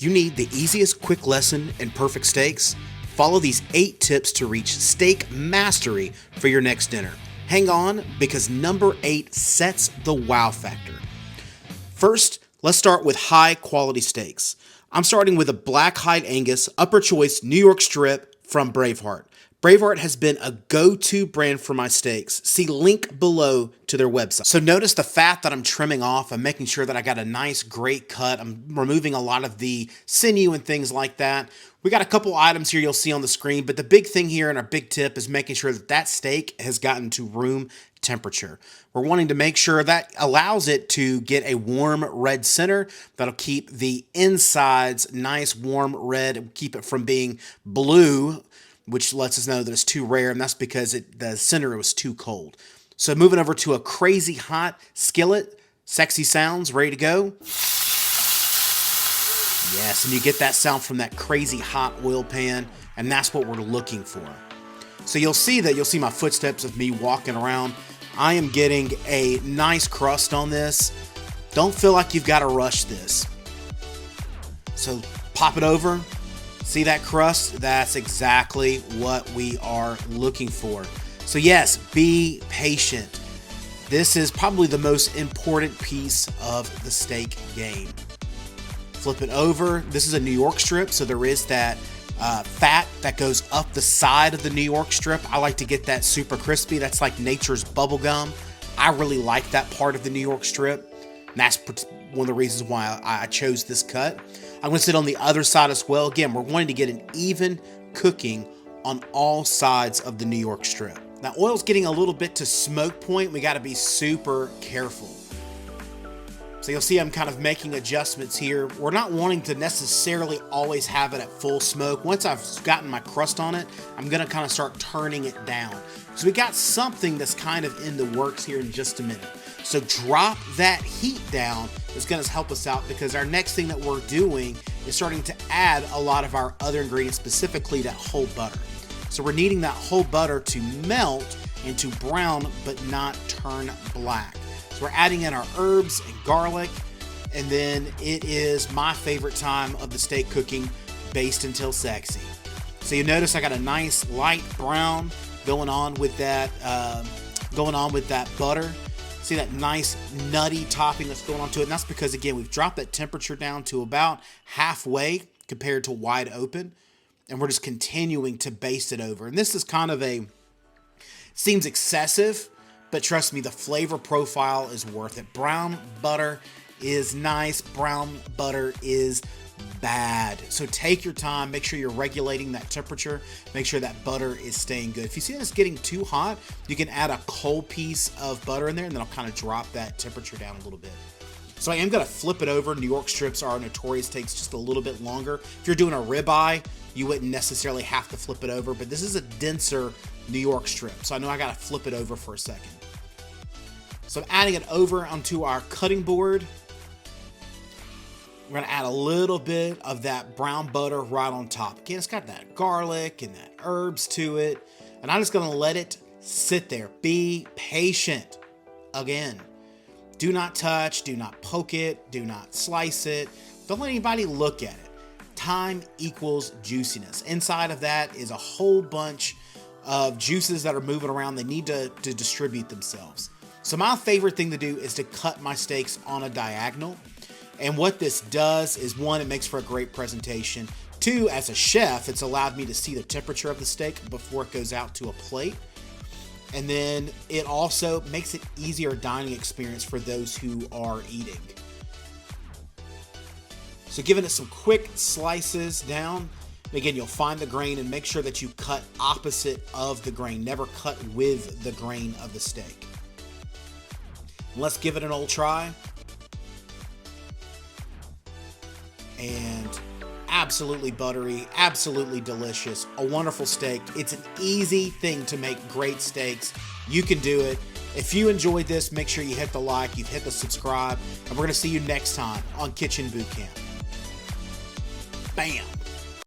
You need the easiest quick lesson in perfect steaks? Follow these 8 tips to reach steak mastery for your next dinner. Hang on, because number 8 sets the wow factor. First, let's start with high quality steaks. I'm starting with a black hide Angus upper choice New York strip from Braveheart. Braveheart has been a go-to brand for my steaks. See link below to their website. So notice the fat that I'm trimming off. I'm making sure that I got a nice, great cut. I'm removing a lot of the sinew and things like that. We got a couple items here you'll see on the screen, but the big thing here and our big tip is making sure that that steak has gotten to room temperature. We're wanting to make sure that allows it to get a warm red center that'll keep the insides nice, warm red, keep it from being blue, which lets us know that it's too rare, and that's because the center was too cold. So moving over to a crazy hot skillet, sexy sounds, ready to go. Yes, and you get that sound from that crazy hot oil pan, and that's what we're looking for. So you'll see my footsteps of me walking around. I am getting a nice crust on this. Don't feel like you've got to rush this. So pop it over. See that crust? That's exactly what we are looking for. So yes, be patient. This is probably the most important piece of the steak game. Flip it over. This is a New York strip, so there is that fat that goes up the side of the New York strip. I like to get that super crispy. That's like nature's bubble gum. I really like that part of the New York strip. And that's one of the reasons why I chose this cut. I'm going to sit on the other side as well. Again, we're wanting to get an even cooking on all sides of the New York strip. Now, oil's getting a little bit to smoke point. We got to be super careful. So you'll see I'm kind of making adjustments here. We're not wanting to necessarily always have it at full smoke. Once I've gotten my crust on it, I'm going to kind of start turning it down. So we got something that's kind of in the works here in just a minute. So drop that heat down. It's going to help us out because our next thing that we're doing is starting to add a lot of our other ingredients, specifically that whole butter. So we're needing that whole butter to melt and to brown, but not turn black. So we're adding in our herbs and garlic, and then it is my favorite time of the steak cooking, baste until sexy. So you notice I got a nice light brown going on with that butter. See that nice nutty topping that's going onto it, and that's because again we've dropped that temperature down to about halfway compared to wide open, and we're just continuing to baste it over. And this is kind of seems excessive, but trust me, the flavor profile is worth it. Brown butter is nice. Brown butter is bad. So take your time. Make sure you're regulating that temperature. Make sure that butter is staying good. If you see that it's getting too hot, you can add a cold piece of butter in there, and then I'll kind of drop that temperature down a little bit. So I am going to flip it over. New York strips are notorious, takes just a little bit longer. If you're doing a ribeye, you wouldn't necessarily have to flip it over, but this is a denser New York strip, so I know I got to flip it over for a second. So I'm adding it over onto our cutting board. We're going to add a little bit of that brown butter right on top. Again, it's got that garlic and that herbs to it, and I'm just going to let it sit there. Be patient. Again, do not touch, do not poke it, do not slice it. Don't let anybody look at it. Time equals juiciness. Inside of that is a whole bunch of juices that are moving around. They need to distribute themselves. So my favorite thing to do is to cut my steaks on a diagonal. And what this does is, one, it makes for a great presentation. Two, as a chef, it's allowed me to see the temperature of the steak before it goes out to a plate. And then it also makes it easier dining experience for those who are eating. So giving it some quick slices down. Again, you'll find the grain and make sure that you cut opposite of the grain. Never cut with the grain of the steak. Let's give it an old try. And absolutely buttery, absolutely delicious, a wonderful steak. It's an easy thing to make great steaks. You can do it. If you enjoyed this, make sure you hit the like, you hit the subscribe, and we're going to see you next time on Kitchen Boot Camp. Bam!